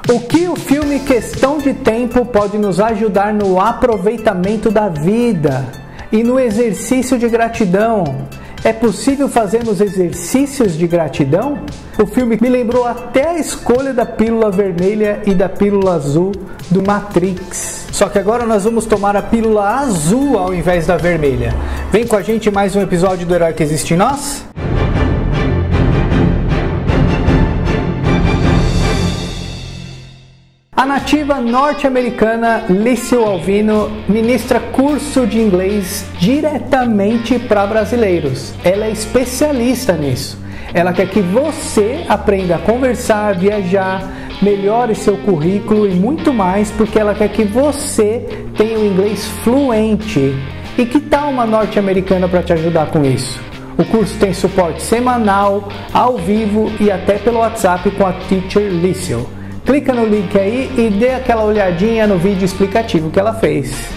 O que o filme Questão de Tempo pode nos ajudar no aproveitamento da vida e no exercício de gratidão? É possível fazermos exercícios de gratidão? O filme me lembrou até a escolha da pílula vermelha e da pílula azul do Matrix. Só que agora nós vamos tomar a pílula azul ao invés da vermelha. Vem com a gente em mais um episódio do Herói que Existe em Nós? A nativa norte-americana Lício Alvino ministra curso de inglês diretamente para brasileiros. Ela é especialista nisso. Ela quer que você aprenda a conversar, viajar, melhore seu currículo e muito mais, porque ela quer que você tenha o inglês fluente. E que tal uma norte-americana para te ajudar com isso? O curso tem suporte semanal, ao vivo e até pelo WhatsApp com a Teacher Lício. Clica no link aí e dê aquela olhadinha no vídeo explicativo que ela fez.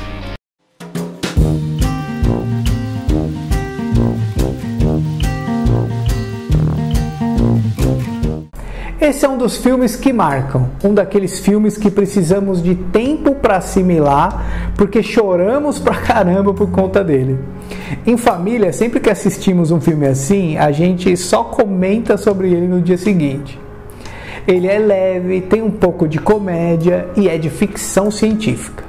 Esse é um dos filmes que marcam, um daqueles filmes que precisamos de tempo para assimilar, porque choramos pra caramba por conta dele. Em família, sempre que assistimos um filme assim, a gente só comenta sobre ele no dia seguinte. Ele é leve, tem um pouco de comédia e é de ficção científica.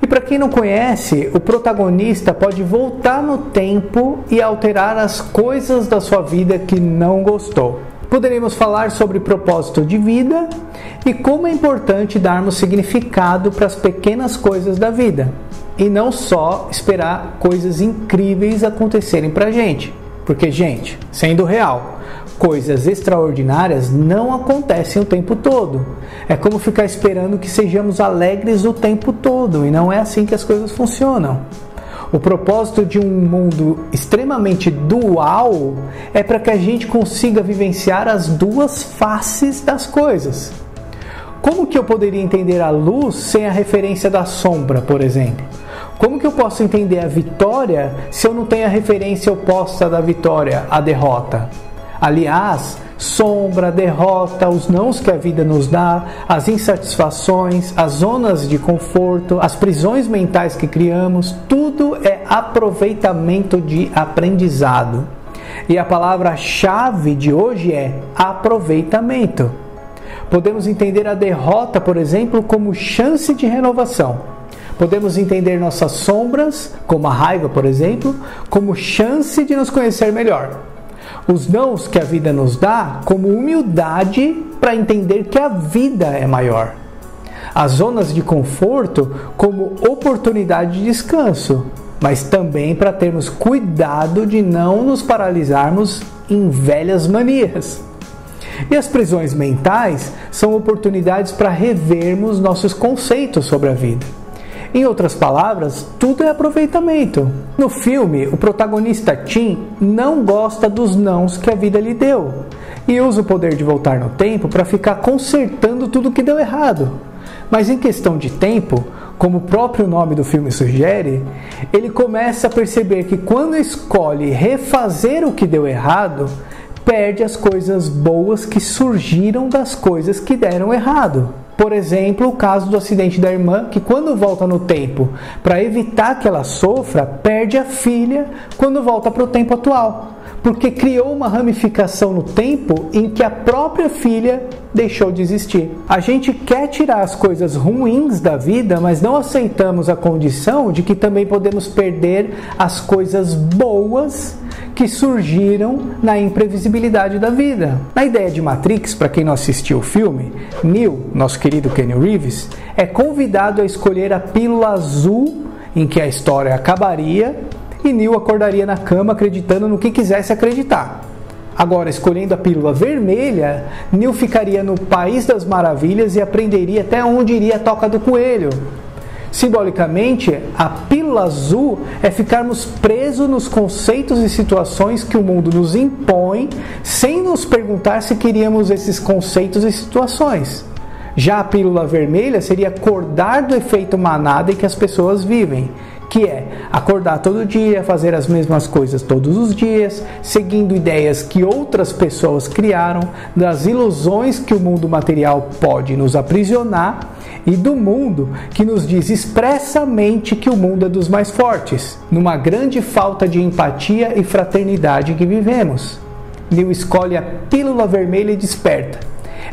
E para quem não conhece, o protagonista pode voltar no tempo e alterar as coisas da sua vida que não gostou. Poderíamos falar sobre propósito de vida e como é importante darmos significado para as pequenas coisas da vida e não só esperar coisas incríveis acontecerem para a gente. Porque, gente, sendo real, coisas extraordinárias não acontecem o tempo todo. É como ficar esperando que sejamos alegres o tempo todo, e não é assim que as coisas funcionam. O propósito de um mundo extremamente dual é para que a gente consiga vivenciar as duas faces das coisas. Como que eu poderia entender a luz sem a referência da sombra, por exemplo? Como que eu posso entender a vitória se eu não tenho a referência oposta da vitória, a derrota? Aliás, sombra, derrota, os nãos que a vida nos dá, as insatisfações, as zonas de conforto, as prisões mentais que criamos, tudo é aproveitamento de aprendizado. E a palavra-chave de hoje é aproveitamento. Podemos entender a derrota, por exemplo, como chance de renovação. Podemos entender nossas sombras, como a raiva, por exemplo, como chance de nos conhecer melhor. Os nãos que a vida nos dá como humildade para entender que a vida é maior. As zonas de conforto como oportunidade de descanso, mas também para termos cuidado de não nos paralisarmos em velhas manias. E as prisões mentais são oportunidades para revermos nossos conceitos sobre a vida. Em outras palavras, tudo é aproveitamento. No filme, o protagonista Tim não gosta dos nãos que a vida lhe deu e usa o poder de voltar no tempo para ficar consertando tudo que deu errado. Mas em questão de tempo, como o próprio nome do filme sugere, ele começa a perceber que quando escolhe refazer o que deu errado, perde as coisas boas que surgiram das coisas que deram errado. Por exemplo, o caso do acidente da irmã, que quando volta no tempo para evitar que ela sofra, perde a filha quando volta para o tempo atual, porque criou uma ramificação no tempo em que a própria filha deixou de existir. A gente quer tirar as coisas ruins da vida, mas não aceitamos a condição de que também podemos perder as coisas boas que surgiram na imprevisibilidade da vida. Na ideia de Matrix, para quem não assistiu o filme, Neo, nosso querido Keanu Reeves, é convidado a escolher a pílula azul em que a história acabaria e Neo acordaria na cama acreditando no que quisesse acreditar. Agora, escolhendo a pílula vermelha, Neo ficaria no País das Maravilhas e aprenderia até onde iria a Toca do Coelho. Simbolicamente, a pílula azul é ficarmos presos nos conceitos e situações que o mundo nos impõe, sem nos perguntar se queríamos esses conceitos e situações. Já a pílula vermelha seria acordar do efeito manada em que as pessoas vivem, que é acordar todo dia, fazer as mesmas coisas todos os dias, seguindo ideias que outras pessoas criaram, das ilusões que o mundo material pode nos aprisionar e do mundo que nos diz expressamente que o mundo é dos mais fortes, numa grande falta de empatia e fraternidade que vivemos. Neil escolhe a pílula vermelha e desperta.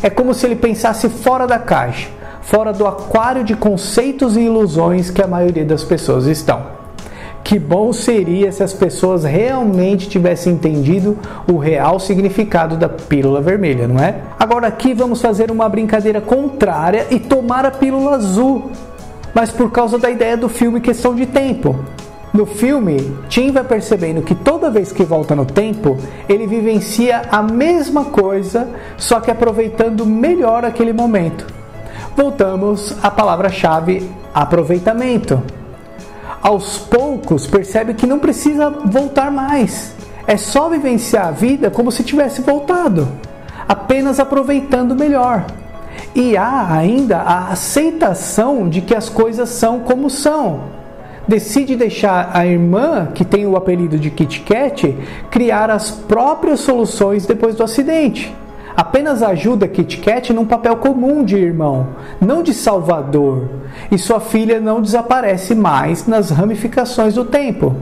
É como se ele pensasse fora da caixa, fora do aquário de conceitos e ilusões que a maioria das pessoas estão. Que bom seria se as pessoas realmente tivessem entendido o real significado da pílula vermelha, não é? Agora aqui vamos fazer uma brincadeira contrária e tomar a pílula azul, mas por causa da ideia do filme Questão de Tempo. No filme, Tim vai percebendo que toda vez que volta no tempo, ele vivencia a mesma coisa, só que aproveitando melhor aquele momento. Voltamos à palavra-chave aproveitamento. Aos poucos, percebe que não precisa voltar mais. É só vivenciar a vida como se tivesse voltado, apenas aproveitando melhor. E há ainda a aceitação de que as coisas são como são. Decide deixar a irmã, que tem o apelido de Kit Kat, criar as próprias soluções depois do acidente. Apenas ajuda Kit Kat num papel comum de irmão, não de salvador, e sua filha não desaparece mais nas ramificações do tempo.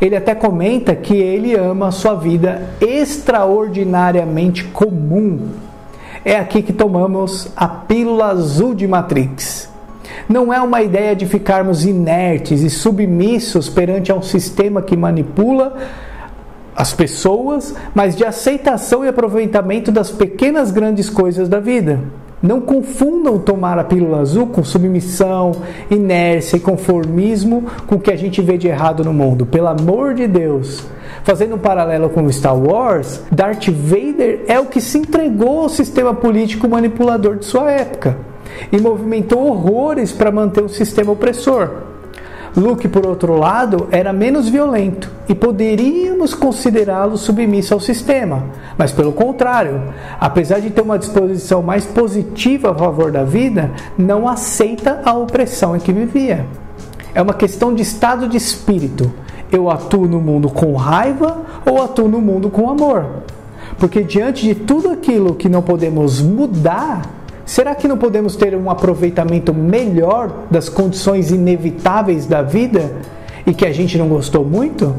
Ele até comenta que ele ama a sua vida extraordinariamente comum. É aqui que tomamos a pílula azul de Matrix. Não é uma ideia de ficarmos inertes e submissos perante a um sistema que manipula as pessoas, mas de aceitação e aproveitamento das pequenas grandes coisas da vida. Não confundam tomar a pílula azul com submissão, inércia e conformismo com o que a gente vê de errado no mundo. Pelo amor de Deus! Fazendo um paralelo com Star Wars, Darth Vader é o que se entregou ao sistema político manipulador de sua época e movimentou horrores para manter o sistema opressor. Luke, por outro lado, era menos violento e poderíamos considerá-lo submisso ao sistema, mas pelo contrário, apesar de ter uma disposição mais positiva a favor da vida, não aceita a opressão em que vivia. É uma questão de estado de espírito. Eu atuo no mundo com raiva ou atuo no mundo com amor? Porque diante de tudo aquilo que não podemos mudar, será que não podemos ter um aproveitamento melhor das condições inevitáveis da vida e que a gente não gostou muito?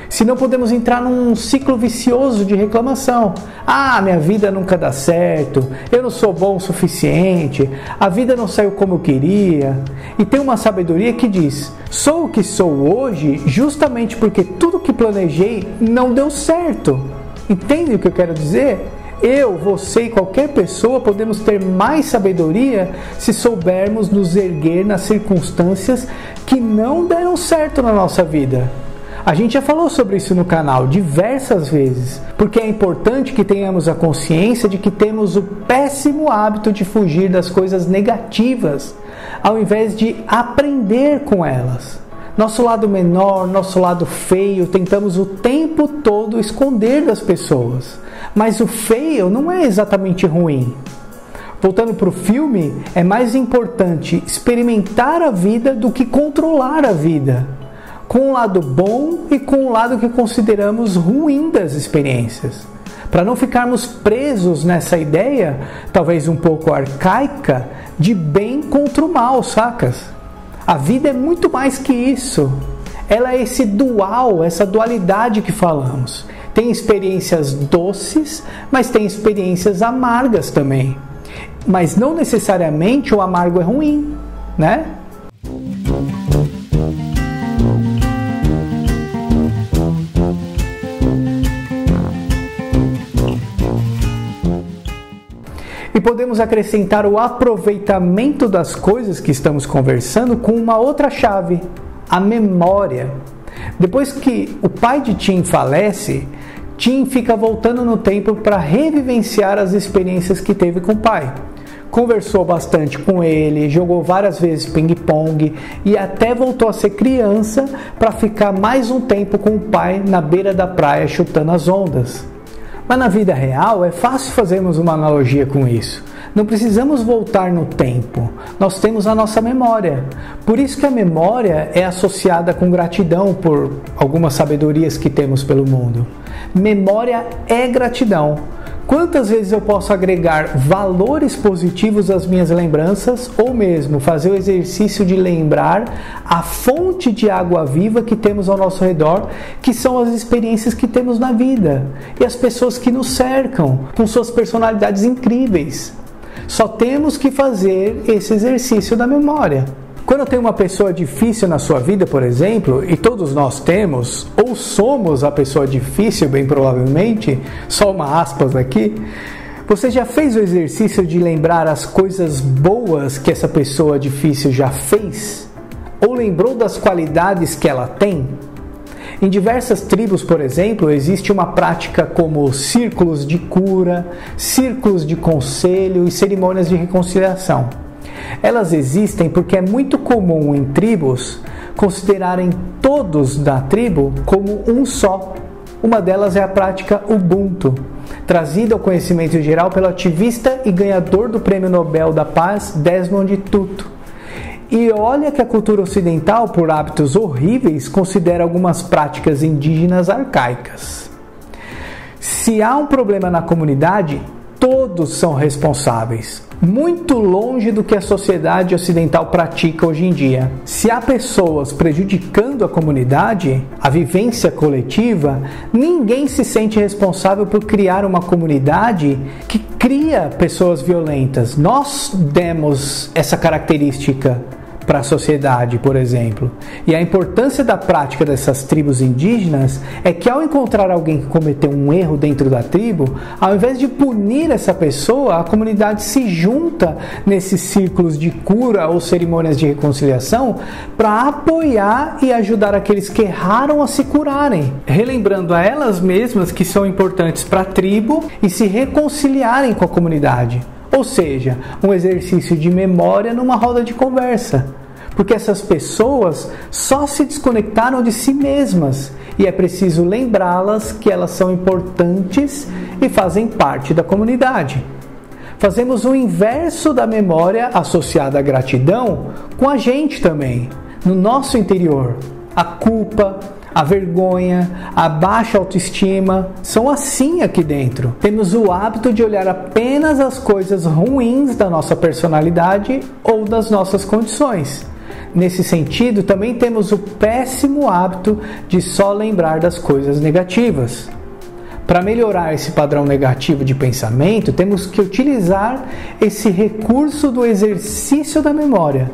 Se não podemos entrar num ciclo vicioso de reclamação. Ah, minha vida nunca dá certo, eu não sou bom o suficiente, a vida não saiu como eu queria. E tem uma sabedoria que diz: sou o que sou hoje justamente porque tudo que planejei não deu certo. Entende o que eu quero dizer? Eu, você e qualquer pessoa podemos ter mais sabedoria se soubermos nos erguer nas circunstâncias que não deram certo na nossa vida. A gente já falou sobre isso no canal diversas vezes, porque é importante que tenhamos a consciência de que temos o péssimo hábito de fugir das coisas negativas, ao invés de aprender com elas. Nosso lado menor, nosso lado feio, tentamos o tempo todo esconder das pessoas. Mas o feio não é exatamente ruim. Voltando para o filme, é mais importante experimentar a vida do que controlar a vida, com o lado bom e com o lado que consideramos ruim das experiências. Para não ficarmos presos nessa ideia, talvez um pouco arcaica, de bem contra o mal, sacas? A vida é muito mais que isso. Ela é esse dual, essa dualidade que falamos. Tem experiências doces, mas tem experiências amargas também. Mas não necessariamente o amargo é ruim, né? E podemos acrescentar o aproveitamento das coisas que estamos conversando com uma outra chave, a memória. Depois que o pai de Tim falece, Tim fica voltando no tempo para revivenciar as experiências que teve com o pai. Conversou bastante com ele, jogou várias vezes ping-pong e até voltou a ser criança para ficar mais um tempo com o pai na beira da praia chutando as ondas. Mas na vida real é fácil fazermos uma analogia com isso. Não precisamos voltar no tempo, nós temos a nossa memória. Por isso que a memória é associada com gratidão por algumas sabedorias que temos pelo mundo. Memória é gratidão. Quantas vezes eu posso agregar valores positivos às minhas lembranças ou mesmo fazer o exercício de lembrar a fonte de água viva que temos ao nosso redor, que são as experiências que temos na vida e as pessoas que nos cercam com suas personalidades incríveis. Só temos que fazer esse exercício da memória. Quando tem uma pessoa difícil na sua vida, por exemplo, e todos nós temos, ou somos a pessoa difícil, bem provavelmente, só uma aspas aqui, você já fez o exercício de lembrar as coisas boas que essa pessoa difícil já fez? Ou lembrou das qualidades que ela tem? Em diversas tribos, por exemplo, existe uma prática como círculos de cura, círculos de conselho e cerimônias de reconciliação. Elas existem porque é muito comum em tribos considerarem todos da tribo como um só. Uma delas é a prática Ubuntu, trazida ao conhecimento geral pelo ativista e ganhador do Prêmio Nobel da Paz, Desmond Tutu. E olha que a cultura ocidental, por hábitos horríveis, considera algumas práticas indígenas arcaicas. Se há um problema na comunidade, todos são responsáveis, muito longe do que a sociedade ocidental pratica hoje em dia. Se há pessoas prejudicando a comunidade, a vivência coletiva, ninguém se sente responsável por criar uma comunidade que cria pessoas violentas. Nós demos essa característica para a sociedade, por exemplo. E a importância da prática dessas tribos indígenas é que ao encontrar alguém que cometeu um erro dentro da tribo, ao invés de punir essa pessoa, a comunidade se junta nesses círculos de cura ou cerimônias de reconciliação para apoiar e ajudar aqueles que erraram a se curarem, relembrando a elas mesmas que são importantes para a tribo e se reconciliarem com a comunidade. Ou seja, um exercício de memória numa roda de conversa. Porque essas pessoas só se desconectaram de si mesmas e é preciso lembrá-las que elas são importantes e fazem parte da comunidade. Fazemos o inverso da memória associada à gratidão com a gente também, no nosso interior. A culpa, a vergonha, a baixa autoestima são assim aqui dentro. Temos o hábito de olhar apenas as coisas ruins da nossa personalidade ou das nossas condições. Nesse sentido, também temos o péssimo hábito de só lembrar das coisas negativas. Para melhorar esse padrão negativo de pensamento, temos que utilizar esse recurso do exercício da memória.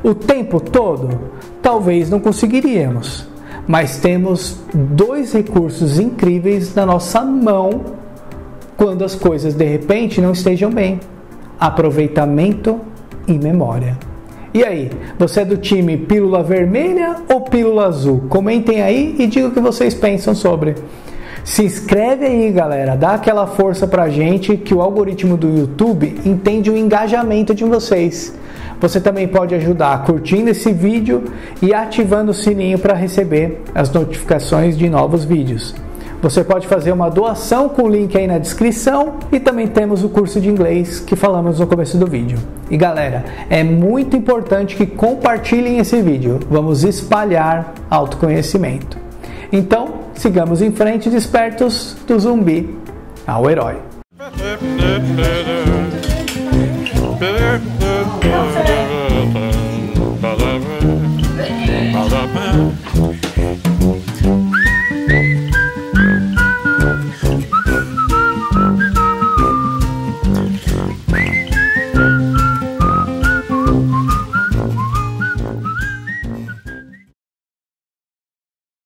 O tempo todo? Talvez não conseguiríamos. Mas temos dois recursos incríveis na nossa mão quando as coisas de repente não estejam bem: aproveitamento e memória. E aí, você é do time pílula vermelha ou pílula azul? Comentem aí e digam o que vocês pensam sobre. Se inscreve aí, galera, dá aquela força pra gente que o algoritmo do YouTube entende o engajamento de vocês. Você também pode ajudar curtindo esse vídeo e ativando o sininho para receber as notificações de novos vídeos. Você pode fazer uma doação com o link aí na descrição e também temos o curso de inglês que falamos no começo do vídeo. E galera, é muito importante que compartilhem esse vídeo. Vamos espalhar autoconhecimento. Então, sigamos em frente, despertos do zumbi ao herói.